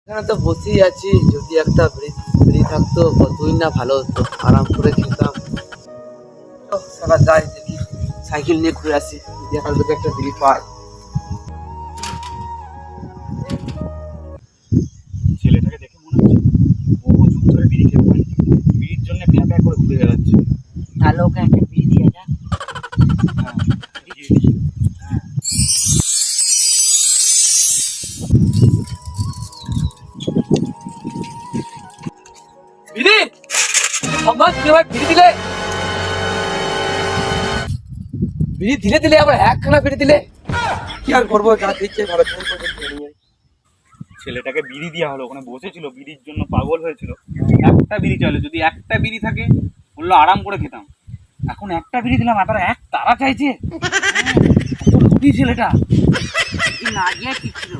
এখানে তো বসেই আছি, যদি একটা বিড়ি থাকতো কতই না ভালো হতো, আরাম করে খেতাম। সারা যাই দেখি, সাইকেল নিয়ে ঘুরে আসি, যদি এখান থেকে একটা বিড়ি পাই। ছেলেটাকে দেখে মনে হচ্ছে বহু যুগ ধরে বিড়ি খেতে পারে, বিড়ির জন্য ফ্যাঁ ফ্যাঁ করে ঘুরে বেড়াচ্ছে। তাহলে ওকে একটা বিড়ি দিয়ে যাক। হ্যাঁ, দিয়ে দিই। বিড়ি আমার তুমি আমার বিড়ি দিলে, বিড়ি দিলে দিলে আবার একখানা বিড়ি দিলে, কি আর করবো, যা দিচ্ছে ভালো ফোন করে খেয়ে নিয়ে। ছেলেটাকে বিড়ি দেওয়া হলো, ওখানে বসেছিল বিড়ির জন্য পাগল হয়েছিল, একটা বিড়ি চাইলো, যদি একটা বিড়ি থাকে বললো আরাম করে খেতাম। এখন একটা বিড়ি দিলাম আর তারা এক তারা চাইছে। কত লুটি ছেলেটা। না গিয়ে কি ছিল